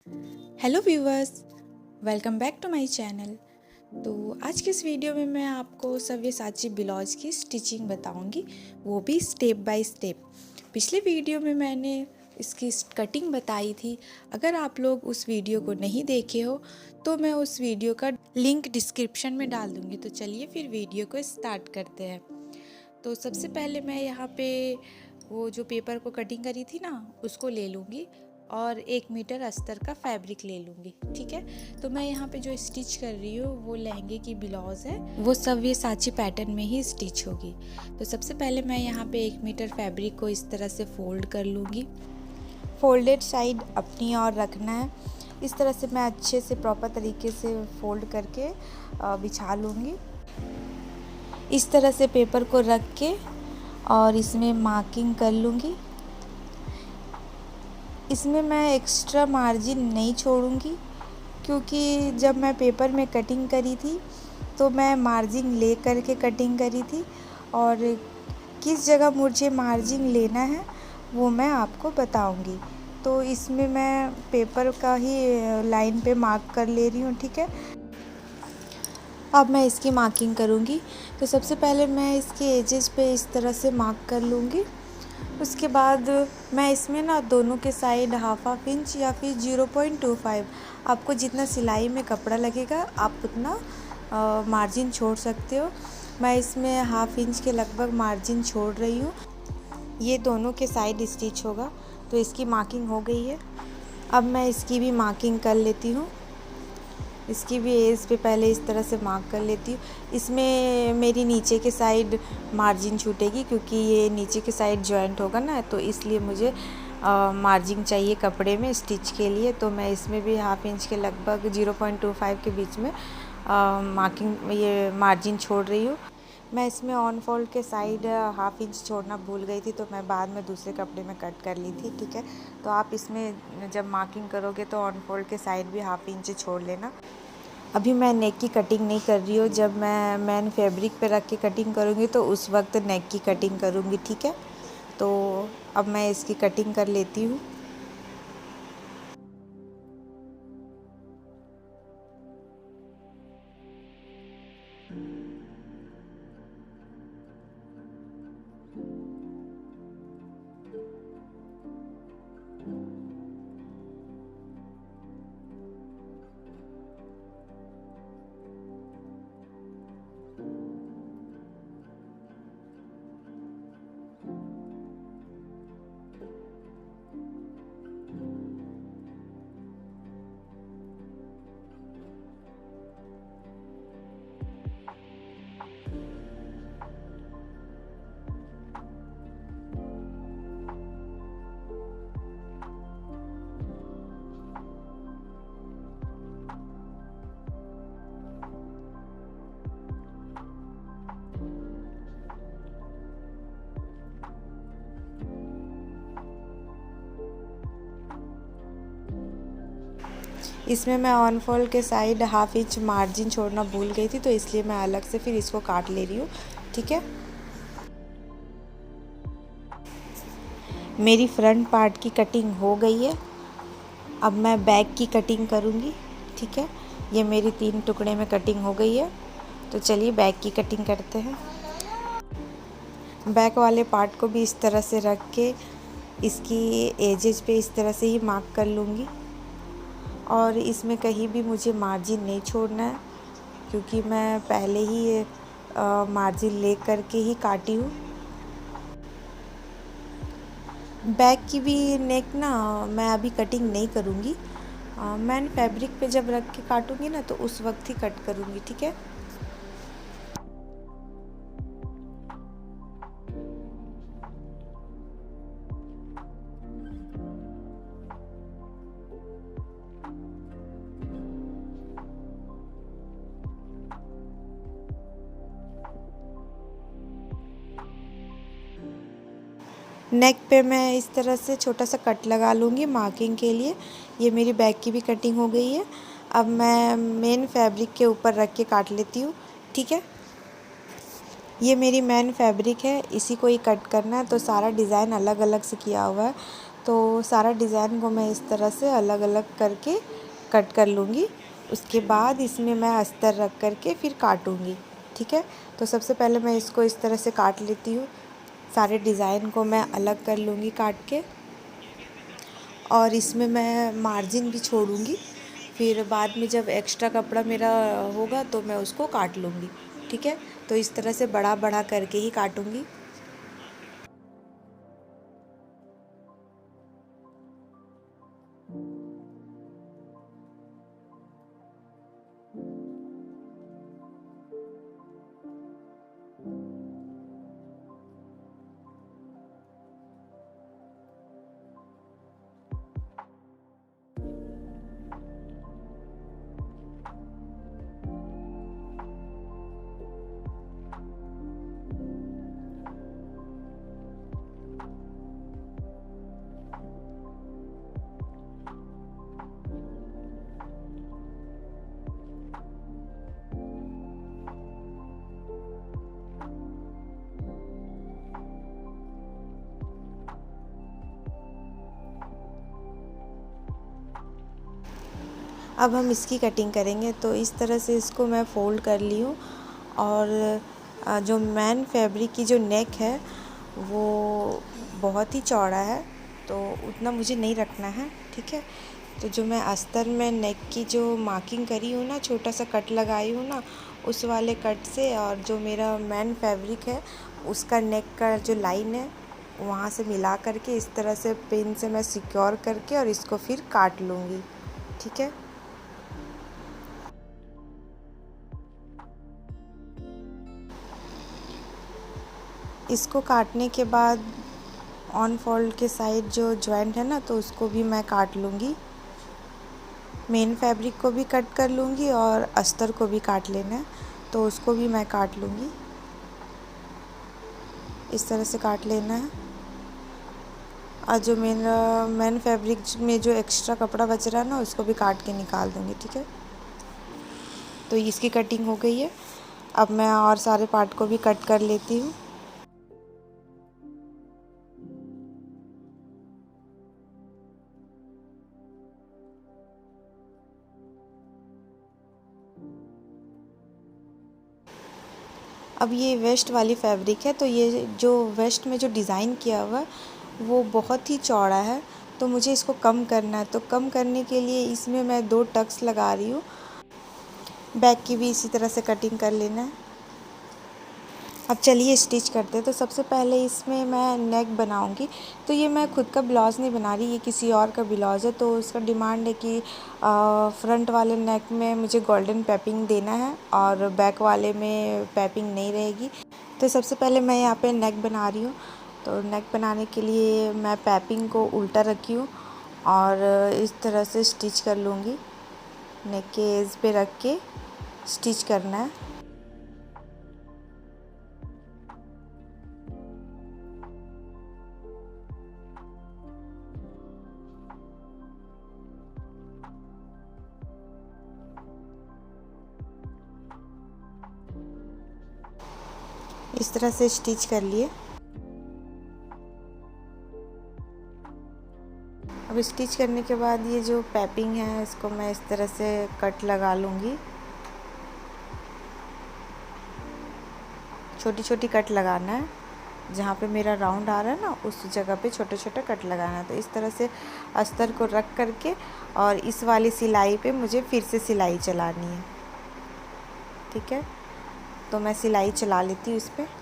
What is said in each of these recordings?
Hello viewers, welcome back to my channel. तो आज के इस वीडियो में मैं आपको सव्यसाची ब्लाउज की स्टिचिंग बताऊंगी, वो भी स्टेप बाय स्टेप। पिछले वीडियो में मैंने इसकी कटिंग बताई थी। अगर आप लोग उस वीडियो को नहीं देखे हो तो मैं उस वीडियो का लिंक डिस्क्रिप्शन में डाल दूंगी। तो चलिए फिर वीडियो को स्टार्ट करते हैं। तो सबसे पहले मैं यहाँ पे वो जो पेपर को कटिंग करी थी ना, उसको ले लूँगी और 1 मीटर अस्तर का फैब्रिक ले लूँगी। ठीक है, तो मैं यहाँ पे जो स्टिच कर रही हूँ वो लहंगे की ब्लाउज़ है, वो सव्यसाची पैटर्न में ही स्टिच होगी। तो सबसे पहले मैं यहाँ पे 1 मीटर फैब्रिक को इस तरह से फोल्ड कर लूँगी। फोल्डेड साइड अपनी ओर रखना है। इस तरह से मैं अच्छे से प्रॉपर तरीके से फोल्ड करके बिछा लूँगी। इस तरह से पेपर को रख के और इसमें मार्किंग कर लूँगी। इसमें मैं एक्स्ट्रा मार्जिन नहीं छोड़ूंगी, क्योंकि जब मैं पेपर में कटिंग करी थी तो मैं मार्जिन ले करके कटिंग करी थी, और किस जगह मुझे मार्जिन लेना है वो मैं आपको बताऊंगी। तो इसमें मैं पेपर का ही लाइन पे मार्क कर ले रही हूँ। ठीक है, अब मैं इसकी मार्किंग करूँगी। तो सबसे पहले मैं इसके एजेस पे इस तरह से मार्क कर लूँगी। उसके बाद मैं इसमें ना दोनों के साइड हाफ इंच या फिर 0.25, आपको जितना सिलाई में कपड़ा लगेगा आप उतना मार्जिन छोड़ सकते हो। मैं इसमें हाफ इंच के लगभग मार्जिन छोड़ रही हूँ। ये दोनों के साइड स्टिच होगा। तो इसकी मार्किंग हो गई है। अब मैं इसकी भी मार्किंग कर लेती हूँ। इसकी भी एज पे पहले इस तरह से मार्क कर लेती हूँ। इसमें मेरी नीचे के साइड मार्जिन छूटेगी, क्योंकि ये नीचे के साइड जॉइंट होगा ना, तो इसलिए मुझे मार्जिन चाहिए कपड़े में स्टिच के लिए। तो मैं इसमें भी हाफ इंच के लगभग 0.25 के बीच में मार्किंग ये मार्जिन छोड़ रही हूँ। मैं इसमें ऑन फोल्ड के साइड हाफ इंच छोड़ना भूल गई थी, तो मैं बाद में दूसरे कपड़े में कट कर ली थी। ठीक है, तो आप इसमें जब मार्किंग करोगे तो ऑन फोल्ड के साइड भी हाफ इंच छोड़ लेना। अभी मैं नेक की कटिंग नहीं कर रही हूँ। जब मैं मेन फैब्रिक पे रख के कटिंग करूँगी तो उस वक्त नेक की कटिंग करूँगी। ठीक है, तो अब मैं इसकी कटिंग कर लेती हूँ। इसमें मैं ऑन फोल्ड के साइड हाफ इंच मार्जिन छोड़ना भूल गई थी, तो इसलिए मैं अलग से फिर इसको काट ले रही हूँ। ठीक है, मेरी फ्रंट पार्ट की कटिंग हो गई है। अब मैं बैक की कटिंग करूँगी। ठीक है, ये मेरी 3 टुकड़े में कटिंग हो गई है। तो चलिए बैक की कटिंग करते हैं। बैक वाले पार्ट को भी इस तरह से रख के इसकी एजेस पे इस तरह से ही मार्क कर लूँगी, और इसमें कहीं भी मुझे मार्जिन नहीं छोड़ना है, क्योंकि मैं पहले ही मार्जिन ले करके ही काटी हूँ। बैक की भी नेक ना मैं अभी कटिंग नहीं करूँगी। मैं फैब्रिक पे जब रख के काटूँगी ना तो उस वक्त ही कट करूँगी। ठीक है, नेक पे मैं इस तरह से छोटा सा कट लगा लूँगी मार्किंग के लिए। ये मेरी बैक की भी कटिंग हो गई है। अब मैं मेन फैब्रिक के ऊपर रख के काट लेती हूँ। ठीक है, ये मेरी मेन फैब्रिक है, इसी को ही कट करना है। तो सारा डिज़ाइन अलग अलग से किया हुआ है, तो सारा डिज़ाइन को मैं इस तरह से अलग अलग करके कट कर लूँगी। उसके बाद इसमें मैं अस्तर रख कर के फिर काटूँगी। ठीक है, तो सबसे पहले मैं इसको इस तरह से काट लेती हूँ। सारे डिज़ाइन को मैं अलग कर लूँगी काट के, और इसमें मैं मार्जिन भी छोड़ूँगी। फिर बाद में जब एक्स्ट्रा कपड़ा मेरा होगा तो मैं उसको काट लूँगी। ठीक है, तो इस तरह से बड़ा बड़ा करके ही काटूँगी। अब हम इसकी कटिंग करेंगे। तो इस तरह से इसको मैं फ़ोल्ड कर ली हूँ, और जो मेन फैब्रिक की जो नेक है वो बहुत ही चौड़ा है, तो उतना मुझे नहीं रखना है। ठीक है, तो जो मैं अस्तर में नेक की जो मार्किंग करी हूँ ना, छोटा सा कट लगाई हूँ ना, उस वाले कट से और जो मेरा मेन फैब्रिक है उसका नेक का जो लाइन है वहाँ से मिला करके इस तरह से पिन से मैं सिक्योर करके और इसको फिर काट लूँगी। ठीक है, इसको काटने के बाद ऑन फोल्ड के साइड जो जॉइंट है ना, तो उसको भी मैं काट लूँगी। मेन फैब्रिक को भी कट कर लूँगी और अस्तर को भी काट लेना है, तो उसको भी मैं काट लूँगी। इस तरह से काट लेना है। और जो मेरा मेन फैब्रिक में जो एक्स्ट्रा कपड़ा बच रहा है ना, उसको भी काट के निकाल दूँगी। ठीक है, तो इसकी कटिंग हो गई है। अब मैं और सारे पार्ट को भी कट कर लेती हूँ। अब ये वेस्ट वाली फैब्रिक है, तो ये जो वेस्ट में जो डिज़ाइन किया हुआ है वो बहुत ही चौड़ा है, तो मुझे इसको कम करना है। तो कम करने के लिए इसमें मैं 2 टक्स लगा रही हूँ। बैक की भी इसी तरह से कटिंग कर लेना है। अब चलिए स्टिच करते हैं। तो सबसे पहले इसमें मैं नेक बनाऊंगी। तो ये मैं खुद का ब्लाउज़ नहीं बना रही, ये किसी और का ब्लाउज़ है। तो उसका डिमांड है कि फ्रंट वाले नेक में मुझे गोल्डन पैपिंग देना है और बैक वाले में पैपिंग नहीं रहेगी। तो सबसे पहले मैं यहाँ पे नेक बना रही हूँ। तो नेक बनाने के लिए मैं पैपिंग को उल्टा रखी हूँ और इस तरह से स्टिच कर लूँगी। नेक के एज पे रख के स्टिच करना है। इस तरह से स्टिच कर लिए। अब स्टिच करने के बाद ये जो पैपिंग है इसको मैं इस तरह से कट लगा लूँगी। छोटी छोटी कट लगाना है, जहाँ पे मेरा राउंड आ रहा है ना उस जगह पे छोटे छोटे कट लगाना है। तो इस तरह से अस्तर को रख करके और इस वाली सिलाई पे मुझे फिर से सिलाई चलानी है। ठीक है, तो मैं सिलाई चला लेती हूँ इस पर।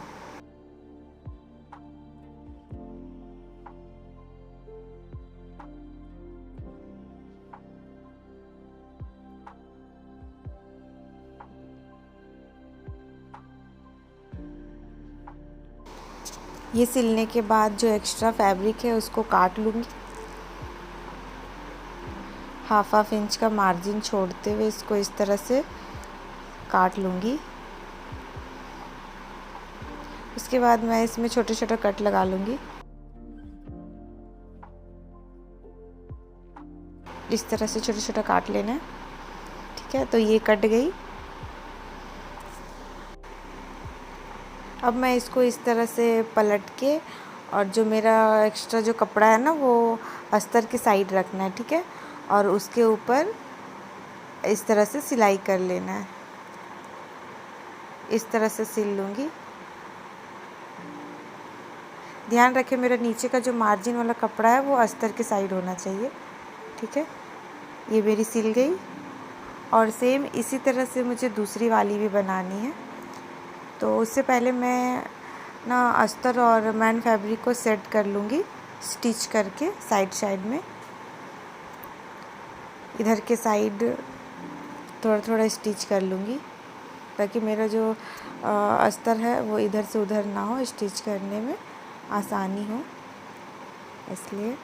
ये सिलने के बाद जो एक्स्ट्रा फैब्रिक है उसको काट लूँगी। हाफ इंच का मार्जिन छोड़ते हुए इसको इस तरह से काट लूँगी। उसके बाद मैं इसमें छोटे छोटे कट लगा लूँगी। इस तरह से छोटा छोटा काट लेना है। ठीक है, तो ये कट गई। अब मैं इसको इस तरह से पलट के और जो मेरा एक्स्ट्रा जो कपड़ा है ना वो अस्तर के साइड रखना है, ठीक है। और उसके ऊपर इस तरह से सिलाई कर लेना है, इस तरह से सिल लूँगी। ध्यान रखें मेरा नीचे का जो मार्जिन वाला कपड़ा है वो अस्तर के साइड होना चाहिए, ठीक है। ये मेरी सिल गई और सेम इसी तरह से मुझे दूसरी वाली भी बनानी है। तो उससे पहले मैं ना अस्तर और मैन फैब्रिक को सेट कर लूँगी स्टिच करके साइड साइड में। इधर के साइड थोड़ा थोड़ा स्टिच कर लूँगी ताकि मेरा जो अस्तर है वो इधर से उधर ना हो, स्टिच करने में आसानी हो इसलिए।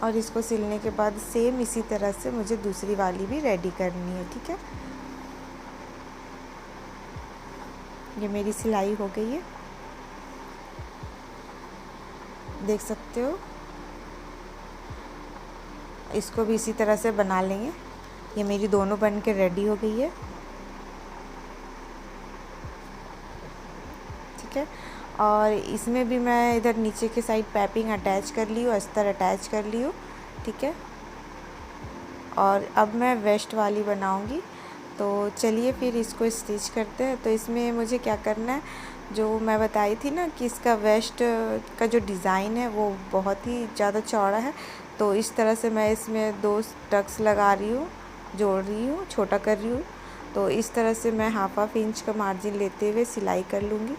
और इसको सिलने के बाद सेम इसी तरह से मुझे दूसरी वाली भी रेडी करनी है, ठीक है। ये मेरी सिलाई हो गई है, देख सकते हो। इसको भी इसी तरह से बना लेंगे। ये मेरी दोनों बन के रेडी हो गई है, ठीक है। और इसमें भी मैं इधर नीचे के साइड पैपिंग अटैच कर ली हूँ, अस्तर अटैच कर ली हूँ, ठीक है। और अब मैं वेस्ट वाली बनाऊँगी, तो चलिए फिर इसको स्टिच करते हैं। तो इसमें मुझे क्या करना है, जो मैं बताई थी ना कि इसका वेस्ट का जो डिज़ाइन है वो बहुत ही ज़्यादा चौड़ा है। तो इस तरह से मैं इसमें 2 टक्स लगा रही हूँ, जोड़ रही हूँ, छोटा कर रही हूँ। तो इस तरह से मैं हाफ इंच का मार्जिन लेते हुए सिलाई कर लूँगी।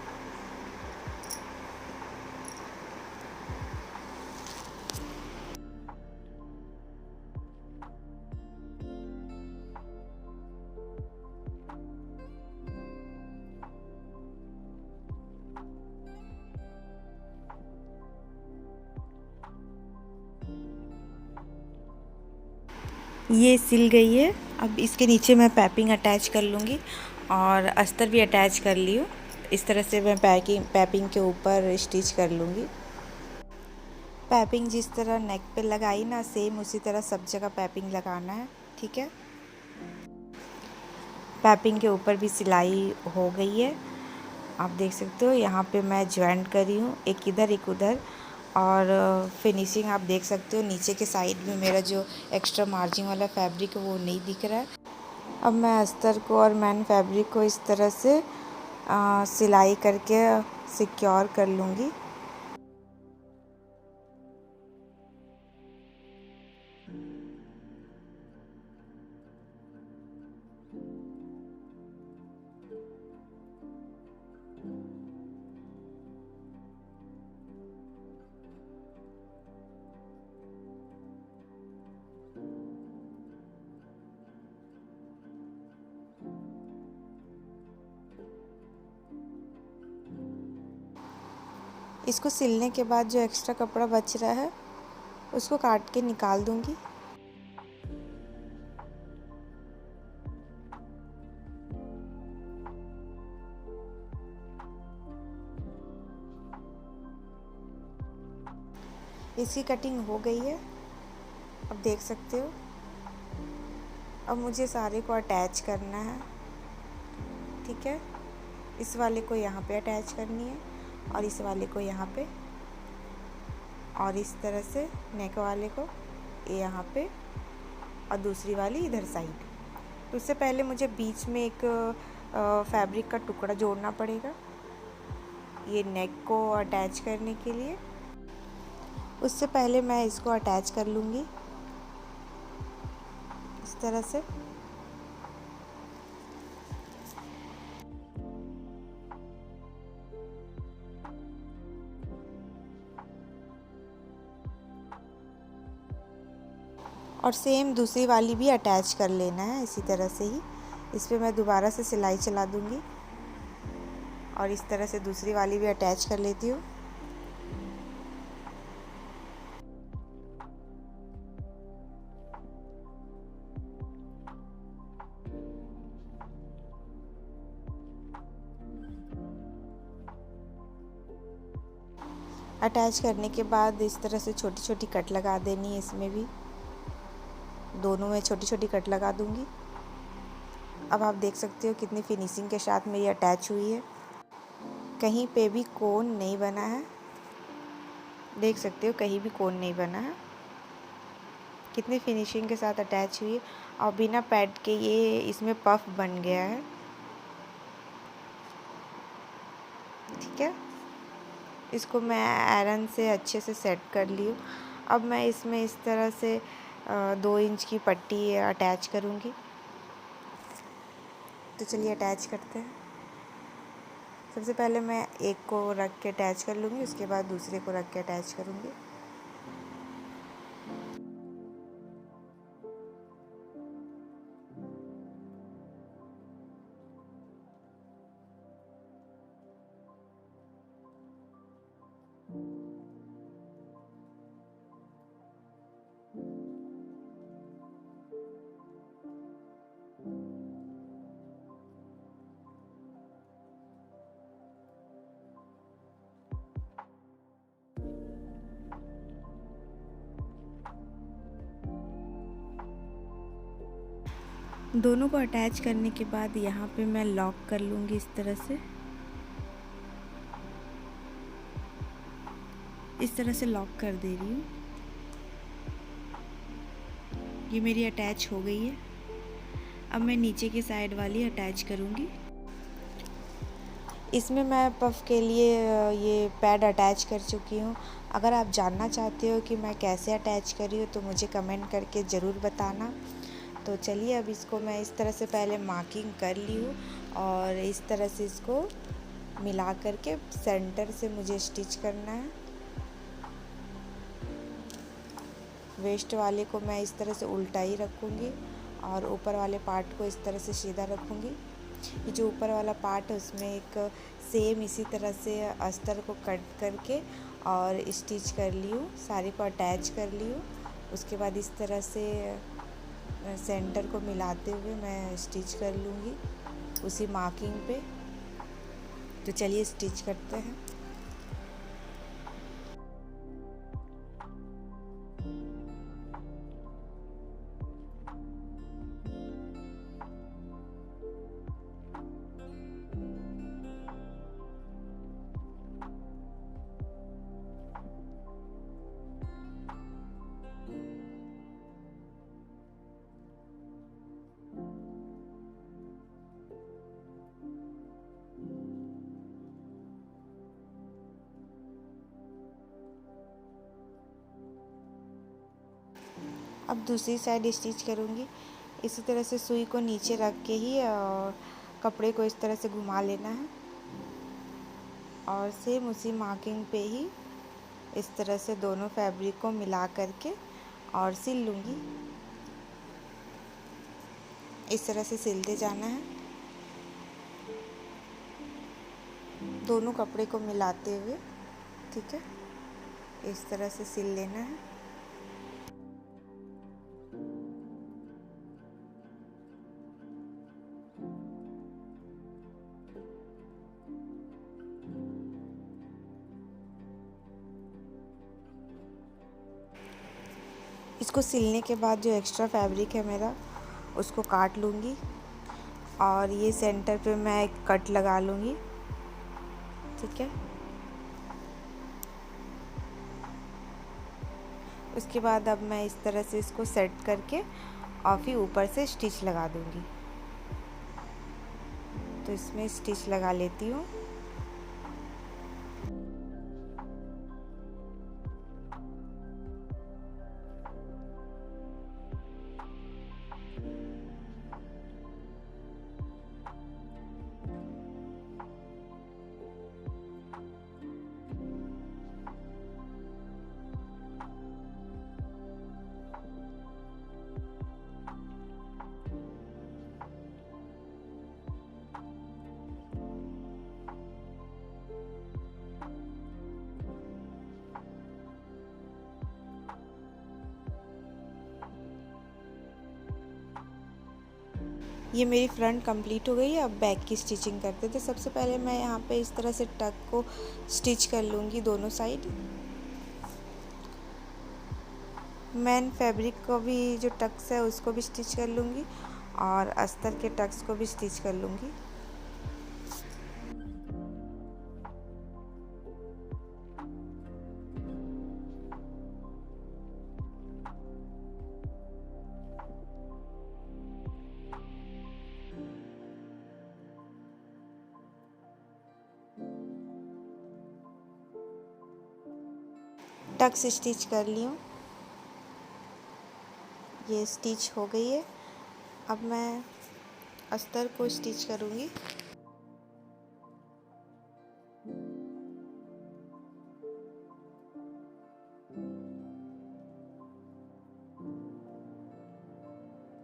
ये सिल गई है। अब इसके नीचे मैं पैपिंग अटैच कर लूँगी और अस्तर भी अटैच कर ली हूँ। इस तरह से मैं पैपिंग के ऊपर स्टिच कर लूँगी। पैपिंग जिस तरह नेक पे लगाई ना, सेम उसी तरह सब जगह पैपिंग लगाना है, ठीक है। पैपिंग के ऊपर भी सिलाई हो गई है, आप देख सकते हो। यहाँ पे मैं ज्वाइंट करी हूँ, एक इधर एक उधर। और फिनिशिंग आप देख सकते हो, नीचे के साइड में मेरा जो एक्स्ट्रा मार्जिन वाला फैब्रिक है वो नहीं दिख रहा है। अब मैं अस्तर को और मैन फैब्रिक को इस तरह से सिलाई करके सिक्योर कर लूँगी। इसको सिलने के बाद जो एक्स्ट्रा कपड़ा बच रहा है उसको काट के निकाल दूँगी। इसकी कटिंग हो गई है, अब देख सकते हो। अब मुझे सारे को अटैच करना है, ठीक है। इस वाले को यहाँ पे अटैच करनी है और इस वाले को यहाँ पे, और इस तरह से नेक वाले को यहाँ पे और दूसरी वाली इधर साइड। तो उससे पहले मुझे बीच में एक फैब्रिक का टुकड़ा जोड़ना पड़ेगा ये नेक को अटैच करने के लिए। उससे पहले मैं इसको अटैच कर लूँगी इस तरह से। और सेम दूसरी वाली भी अटैच कर लेना है इसी तरह से ही। इस पर मैं दोबारा से सिलाई चला दूँगी और इस तरह से दूसरी वाली भी अटैच कर लेती हूँ। अटैच करने के बाद इस तरह से छोटी छोटी कट लगा देनी है। इसमें भी दोनों में छोटी छोटी कट लगा दूँगी। अब आप देख सकते हो कितनी फिनिशिंग के साथ मेरी अटैच हुई है, कहीं पे भी कोन नहीं बना है। देख सकते हो कहीं भी कोन नहीं बना है, कितनी फिनिशिंग के साथ अटैच हुई है। और बिना पैड के ये इसमें पफ बन गया है। ठीक है, इसको मैं आयरन से अच्छे से सेट कर ली हूँ। अब मैं इसमें इस तरह से 2 इंच की पट्टी अटैच करूँगी। तो चलिए अटैच करते हैं। सबसे पहले मैं एक को रख के अटैच कर लूँगी, उसके बाद दूसरे को रख के अटैच करूँगी। दोनों को अटैच करने के बाद यहाँ पे मैं लॉक कर लूँगी इस तरह से। इस तरह से लॉक कर दे रही हूँ। ये मेरी अटैच हो गई है। अब मैं नीचे की साइड वाली अटैच करूँगी। इसमें मैं पफ के लिए ये पैड अटैच कर चुकी हूँ। अगर आप जानना चाहते हो कि मैं कैसे अटैच करी हूँ तो मुझे कमेंट करके ज़रूर बताना। तो चलिए अब इसको मैं इस तरह से पहले मार्किंग कर ली हूँ और इस तरह से इसको मिला करके सेंटर से मुझे स्टिच करना है। वेस्ट वाले को मैं इस तरह से उल्टा ही रखूँगी और ऊपर वाले पार्ट को इस तरह से सीधा रखूँगी। ये जो ऊपर वाला पार्ट है उसमें एक सेम इसी तरह से अस्तर को कट करके और स्टिच कर ली हूँ, सारे को अटैच कर ली हूँ। उसके बाद इस तरह से सेंटर को मिलाते हुए मैं स्टिच कर लूँगी उसी मार्किंग पे। तो चलिए स्टिच करते हैं। अब दूसरी साइड स्टिच करूँगी। इसी तरह से सुई को नीचे रख के ही कपड़े को इस तरह से घुमा लेना है और सेम उसी मार्किंग पे ही इस तरह से दोनों फैब्रिक को मिला करके और सिल लूँगी। इस तरह से सिलते जाना है, दोनों कपड़े को मिलाते हुए। ठीक है, इस तरह से सिल लेना है। इसको सिलने के बाद जो एक्स्ट्रा फैब्रिक है मेरा उसको काट लूँगी और ये सेंटर पे मैं एक कट लगा लूँगी। ठीक है, उसके बाद अब मैं इस तरह से इसको सेट करके और फिर ऊपर से स्टिच लगा दूँगी। तो इसमें स्टिच लगा लेती हूँ। ये मेरी फ्रंट कंप्लीट हो गई है। अब बैक की स्टिचिंग करते थे। सबसे पहले मैं यहाँ पे इस तरह से टक को स्टिच कर लूँगी दोनों साइड। मेन फैब्रिक को भी जो टक्स है उसको भी स्टिच कर लूँगी और अस्तर के टक्स को भी स्टिच कर लूँगी। टक्स स्टिच कर ली हूँ, ये स्टिच हो गई है। अब मैं अस्तर को स्टिच करूँगी।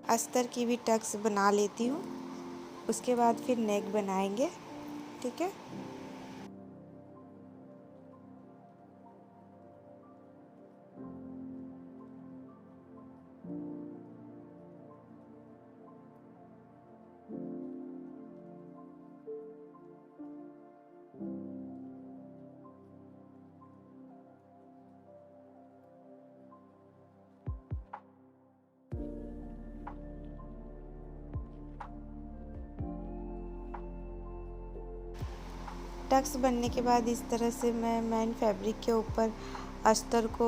अस्तर की भी टक्स बना लेती हूँ, उसके बाद फिर नेक बनाएंगे। ठीक है। टक्स बनने के बाद इस तरह से मैं मेन फैब्रिक के ऊपर अस्तर को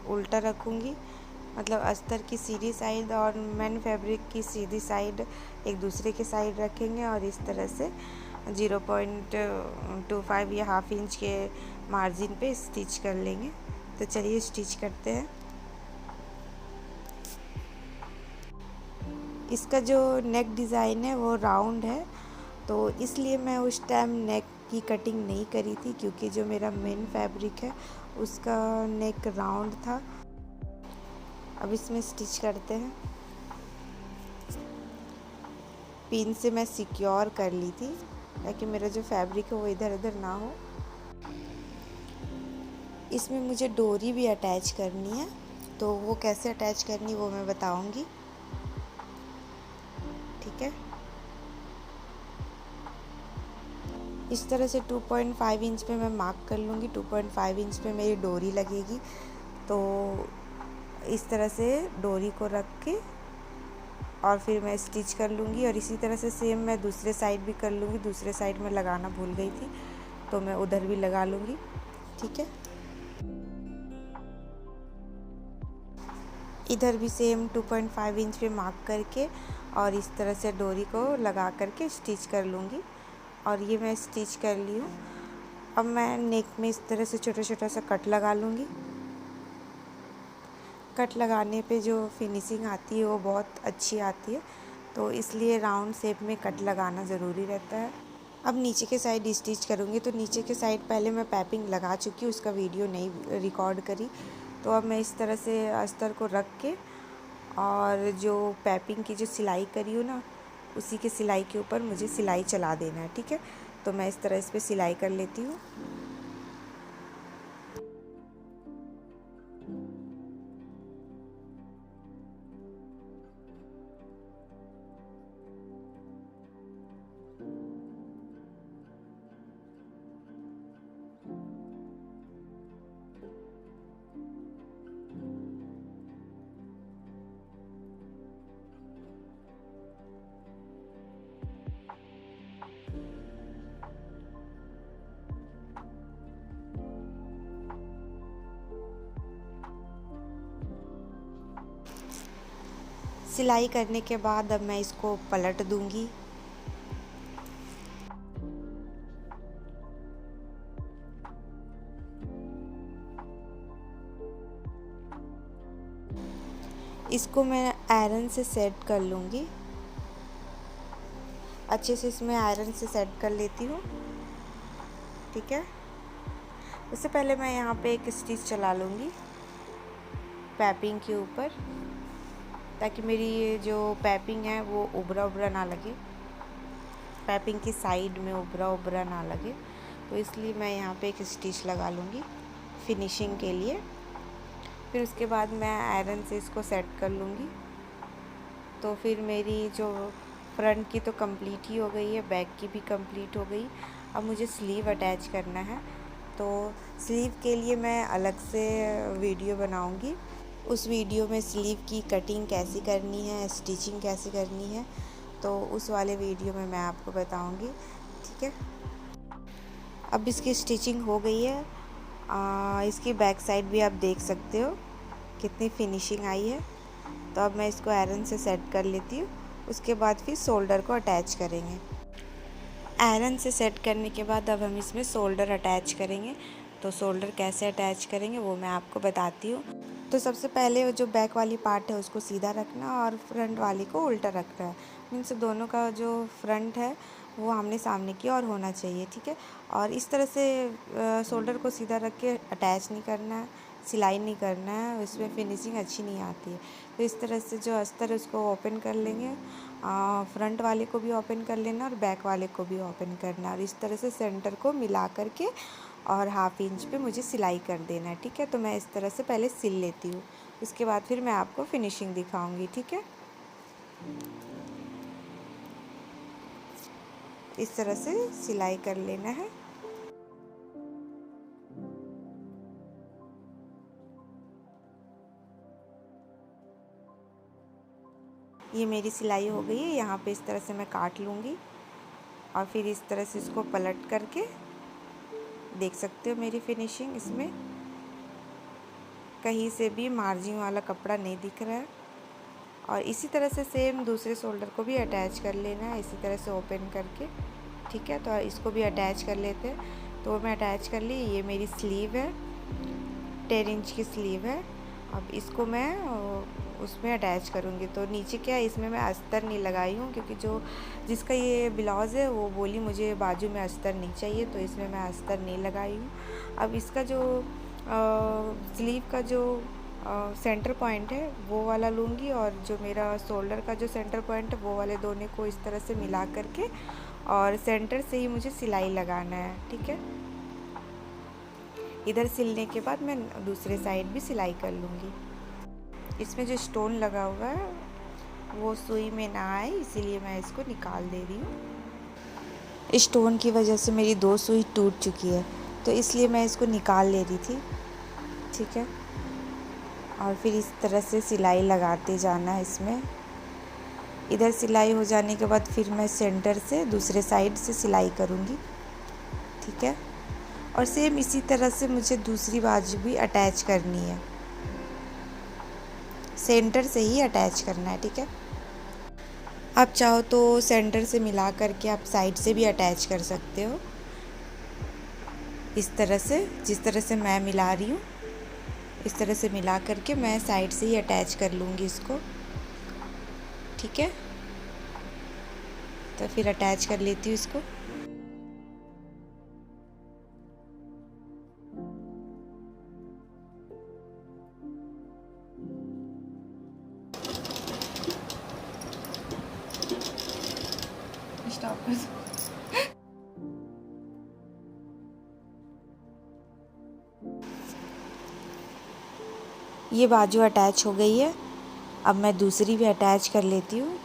उल्टा रखूँगी, मतलब अस्तर की सीधी साइड और मेन फैब्रिक की सीधी साइड एक दूसरे के साइड रखेंगे और इस तरह से 0.25 या हाफ इंच के मार्जिन पे स्टिच कर लेंगे। तो चलिए स्टिच करते हैं। इसका जो नेक डिज़ाइन है वो राउंड है, तो इसलिए मैं उस टाइम नेक की कटिंग नहीं करी थी, क्योंकि जो मेरा मेन फैब्रिक है उसका नेक राउंड था। अब इसमें स्टिच करते हैं। पिन से मैं सिक्योर कर ली थी ताकि मेरा जो फैब्रिक है वो इधर उधर ना हो। इसमें मुझे डोरी भी अटैच करनी है, तो वो कैसे अटैच करनी वो मैं बताऊंगी। ठीक है। इस तरह से 2.5 इंच पे मैं मार्क कर लूँगी। 2.5 इंच पे मेरी डोरी लगेगी, तो इस तरह से डोरी को रख के और फिर मैं स्टिच कर लूँगी। और इसी तरह से सेम मैं दूसरे साइड भी कर लूँगी। दूसरे साइड में लगाना भूल गई थी, तो मैं उधर भी लगा लूँगी। ठीक है। इधर भी सेम 2.5 इंच पे मार्क करके और इस तरह से डोरी को लगा करके स्टिच कर लूँगी। और ये मैं स्टिच कर ली हूँ। अब मैं नेक में इस तरह से छोटा छोटा सा कट लगा लूँगी। कट लगाने पे जो फिनिशिंग आती है वो बहुत अच्छी आती है, तो इसलिए राउंड शेप में कट लगाना ज़रूरी रहता है। अब नीचे के साइड स्टिच करूँगी, तो नीचे के साइड पहले मैं पाइपिंग लगा चुकी हूँ, उसका वीडियो नहीं रिकॉर्ड करी। तो अब मैं इस तरह से अस्तर को रख के और जो पाइपिंग की जो सिलाई करी हूँ ना, उसी के सिलाई के ऊपर मुझे सिलाई चला देना है। ठीक है। तो मैं इस तरह इस पर सिलाई कर लेती हूँ। सिलाई करने के बाद अब मैं इसको पलट दूंगी। इसको मैं आयरन से सेट कर लूँगी। अच्छे से इसमें आयरन से सेट कर लेती हूँ। ठीक है। उससे पहले मैं यहाँ पे एक स्टिच चला लूँगी पाइपिंग के ऊपर, ताकि मेरी ये जो पाइपिंग है वो उभरा उभरा ना लगे, पाइपिंग की साइड में उभरा उभरा ना लगे। तो इसलिए मैं यहाँ पे एक स्टिच लगा लूँगी फिनिशिंग के लिए। फिर उसके बाद मैं आयरन से इसको सेट कर लूँगी। तो फिर मेरी जो फ्रंट की तो कंप्लीट ही हो गई है, बैक की भी कंप्लीट हो गई। अब मुझे स्लीव अटैच करना है, तो स्लीव के लिए मैं अलग से वीडियो बनाऊँगी। उस वीडियो में स्लीव की कटिंग कैसे करनी है, स्टिचिंग कैसे करनी है, तो उस वाले वीडियो में मैं आपको बताऊंगी। ठीक है, अब इसकी स्टिचिंग हो गई है। इसकी बैक साइड भी आप देख सकते हो कितनी फिनिशिंग आई है। तो अब मैं इसको आयरन से सेट कर लेती हूँ, उसके बाद फिर शोल्डर को अटैच करेंगे। आयरन से सेट करने के बाद अब हम इसमें शोल्डर अटैच करेंगे। तो शोल्डर कैसे अटैच करेंगे वो मैं आपको बताती हूँ। तो सबसे पहले जो बैक वाली पार्ट है उसको सीधा रखना और फ्रंट वाली को उल्टा रखना है। मीन्स दोनों का जो फ्रंट है वो आमने सामने की ओर होना चाहिए। ठीक है, और इस तरह से शोल्डर को सीधा रख के अटैच नहीं करना है, सिलाई नहीं करना है, उसमें फिनिशिंग अच्छी नहीं आती है। तो इस तरह से जो अस्तर है उसको ओपन कर लेंगे, फ्रंट वाले को भी ओपन कर लेना और बैक वाले को भी ओपन करना, और इस तरह से सेंटर को मिला करके और हाफ इंच पे मुझे सिलाई कर देना है। ठीक है, तो मैं इस तरह से पहले सिल लेती हूँ, उसके बाद फिर मैं आपको फिनिशिंग दिखाऊंगी। ठीक है, इस तरह से सिलाई कर लेना है। ये मेरी सिलाई हो गई है। यहाँ पे इस तरह से मैं काट लूँगी और फिर इस तरह से इसको पलट करके देख सकते हो मेरी फिनिशिंग। इसमें कहीं से भी मार्जिन वाला कपड़ा नहीं दिख रहा है। और इसी तरह से सेम दूसरे शोल्डर को भी अटैच कर लेना है, इसी तरह से ओपन करके। ठीक है, तो इसको भी अटैच कर लेते हैं। तो मैं अटैच कर ली। ये मेरी स्लीव है, 10 इंच की स्लीव है। अब इसको मैं उसमें अटैच करूँगी। तो नीचे क्या है, इसमें मैं अस्तर नहीं लगाई हूँ, क्योंकि जो जिसका ये ब्लाउज़ है वो बोली मुझे बाजू में अस्तर नहीं चाहिए, तो इसमें मैं अस्तर नहीं लगाई हूँ। अब इसका जो स्लीव का जो सेंटर पॉइंट है वो वाला लूँगी, और जो मेरा शोल्डर का जो सेंटर पॉइंट है वो वाले दोनों को इस तरह से मिला करके और सेंटर से ही मुझे सिलाई लगाना है। ठीक है, इधर सिलने के बाद मैं दूसरे साइड भी सिलाई कर लूँगी। इसमें जो स्टोन लगा हुआ है वो सुई में ना आए, इसीलिए मैं इसको निकाल दे रही हूँ। स्टोन की वजह से मेरी 2 सुई टूट चुकी है, तो इसलिए मैं इसको निकाल ले रही थी। ठीक है, और फिर इस तरह से सिलाई लगाते जाना है इसमें। इधर सिलाई हो जाने के बाद फिर मैं सेंटर से दूसरे साइड से सिलाई करूँगी। ठीक है, और सेम इसी तरह से मुझे दूसरी बाजू भी अटैच करनी है, सेंटर से ही अटैच करना है। ठीक है, आप चाहो तो सेंटर से मिला करके आप साइड से भी अटैच कर सकते हो, इस तरह से जिस तरह से मैं मिला रही हूँ। इस तरह से मिला करके मैं साइड से ही अटैच कर लूँगी इसको। ठीक है, तो फिर अटैच कर लेती हूँ इसको। स्टॉप कर दो। ये बाजू अटैच हो गई है। अब मैं दूसरी भी अटैच कर लेती हूँ।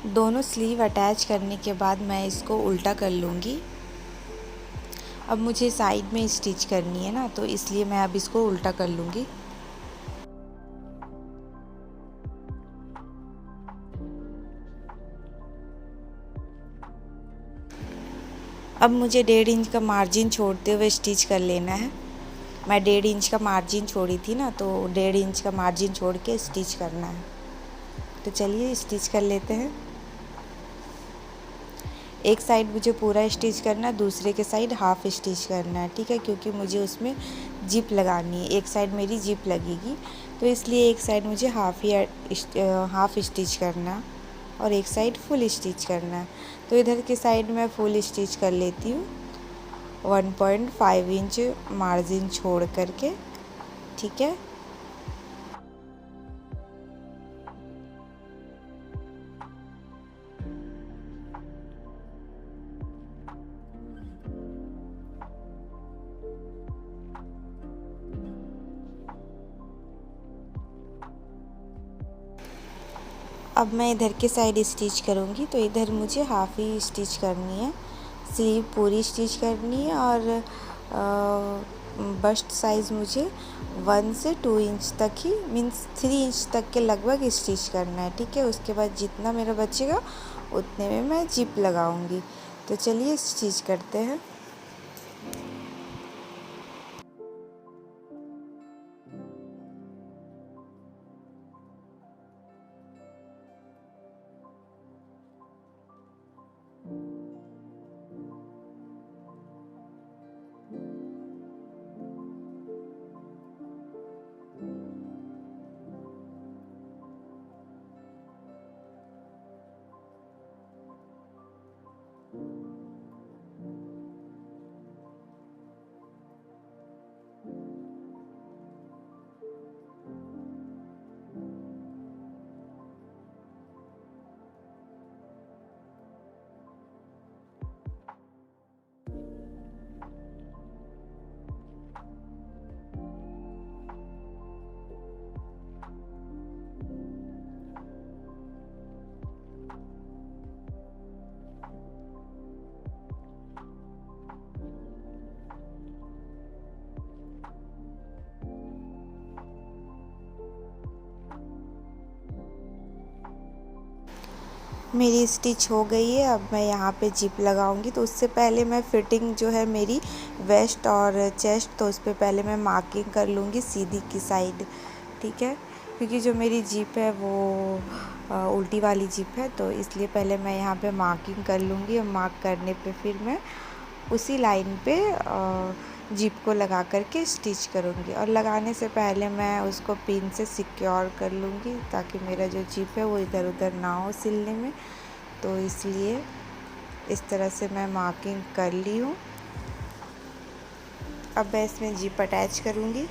दोनों स्लीव अटैच करने के बाद मैं इसको उल्टा कर लूँगी। अब मुझे साइड में स्टिच करनी है ना, तो इसलिए मैं अब इसको उल्टा कर लूँगी। अब मुझे 1.5 इंच का मार्जिन छोड़ते हुए स्टिच कर लेना है। मैं 1.5 इंच का मार्जिन छोड़ी थी ना, तो 1.5 इंच का मार्जिन छोड़ के स्टिच करना है। तो चलिए स्टिच कर लेते हैं। एक साइड मुझे पूरा स्टिच करना है, दूसरे के साइड हाफ स्टिच करना है। ठीक है, क्योंकि मुझे उसमें जिप लगानी है। एक साइड मेरी जिप लगेगी, तो इसलिए एक साइड मुझे हाफ स्टिच करना। और एक साइड फुल स्टिच करना है। तो इधर की साइड मैं फुल स्टिच कर लेती हूँ 1.5 इंच मार्जिन छोड़ करके, ठीक है। अब मैं इधर के साइड स्टिच करूँगी। तो इधर मुझे हाफ ही स्टिच करनी है, स्लीव पूरी स्टिच करनी है और बस्ट साइज़ मुझे 1 से 2 इंच तक ही, मीन्स 3 इंच तक के लगभग स्टिच करना है, ठीक है। उसके बाद जितना मेरा बचेगा उतने में मैं जिप लगाऊंगी। तो चलिए स्टिच करते हैं। मेरी स्टिच हो गई है। अब मैं यहाँ पे जिप लगाऊंगी। तो उससे पहले मैं फिटिंग जो है मेरी वेस्ट और चेस्ट, तो उस पर पहले मैं मार्किंग कर लूँगी सीधी की साइड, ठीक है। क्योंकि जो मेरी जिप है वो उल्टी वाली जिप है, तो इसलिए पहले मैं यहाँ पे मार्किंग कर लूँगी। और मार्क करने पे फिर मैं उसी लाइन पे जिप को लगा करके स्टिच करूँगी। और लगाने से पहले मैं उसको पिन से सिक्योर कर लूँगी, ताकि मेरा जो जिप है वो इधर उधर ना हो सिलने में। तो इसलिए इस तरह से मैं मार्किंग कर ली हूँ। अब मैं इसमें जिप अटैच करूँगी।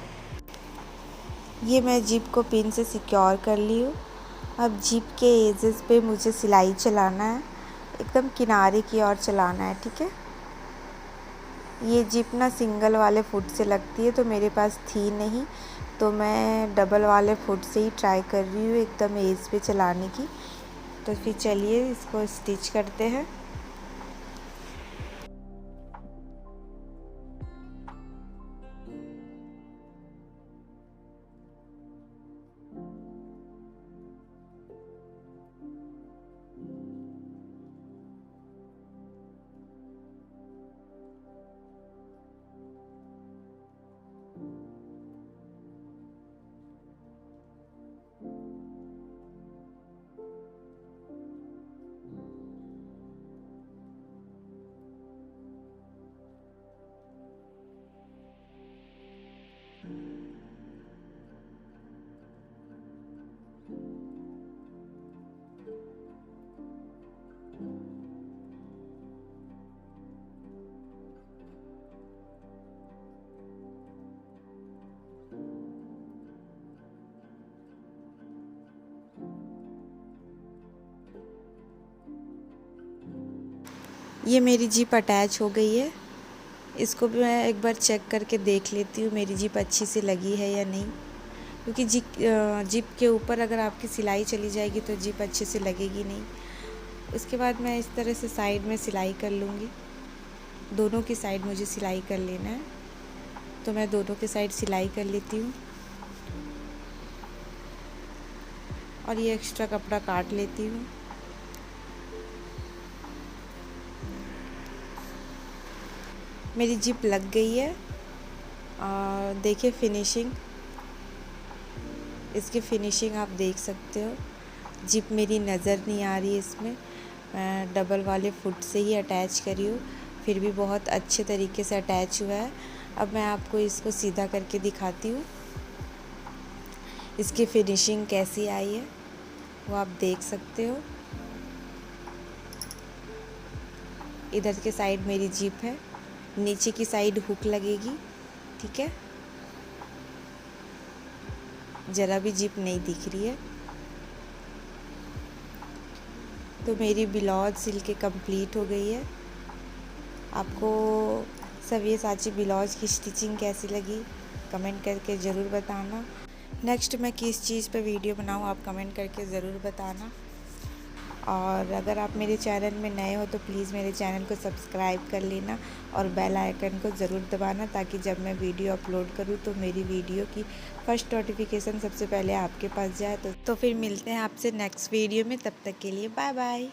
ये मैं जिप को पिन से सिक्योर कर ली हूँ। अब जिप के एजेस पे मुझे सिलाई चलाना है, एकदम किनारे की ओर चलाना है, ठीक है। ये जिप ना सिंगल वाले फुट से लगती है, तो मेरे पास थी नहीं, तो मैं डबल वाले फुट से ही ट्राई कर रही हूँ एकदम एज पे चलाने की। तो फिर चलिए इसको स्टिच करते हैं। ये मेरी जिप अटैच हो गई है। इसको भी मैं एक बार चेक करके देख लेती हूँ मेरी जिप अच्छी से लगी है या नहीं। क्योंकि जिप के ऊपर अगर आपकी सिलाई चली जाएगी तो जिप अच्छे से लगेगी नहीं। उसके बाद मैं इस तरह से साइड में सिलाई कर लूँगी। दोनों की साइड मुझे सिलाई कर लेना है, तो मैं दोनों की साइड सिलाई कर लेती हूँ। और ये एक्स्ट्रा कपड़ा काट लेती हूँ। मेरी जिप लग गई है और देखिए फिनिशिंग, इसकी फिनिशिंग आप देख सकते हो। जिप मेरी नज़र नहीं आ रही है इसमें, मैं डबल वाले फुट से ही अटैच करी हूँ, फिर भी बहुत अच्छे तरीके से अटैच हुआ है। अब मैं आपको इसको सीधा करके दिखाती हूँ, इसकी फिनिशिंग कैसी आई है वो आप देख सकते हो। इधर के साइड मेरी जिप है, नीचे की साइड हुक लगेगी। ठीक है, ज़रा भी जिप नहीं दिख रही है। तो मेरी ब्लाउज सिल के कंप्लीट हो गई है। आपको सव्यसाची ब्लाउज की स्टिचिंग कैसी लगी कमेंट करके ज़रूर बताना। नेक्स्ट मैं किस चीज़ पे वीडियो बनाऊँ आप कमेंट करके ज़रूर बताना। और अगर आप मेरे चैनल में नए हो तो प्लीज़ मेरे चैनल को सब्सक्राइब कर लेना और बेल आइकन को ज़रूर दबाना, ताकि जब मैं वीडियो अपलोड करूँ तो मेरी वीडियो की फर्स्ट नोटिफिकेशन सबसे पहले आपके पास जाए। तो फिर मिलते हैं आपसे नेक्स्ट वीडियो में, तब तक के लिए बाय बाय।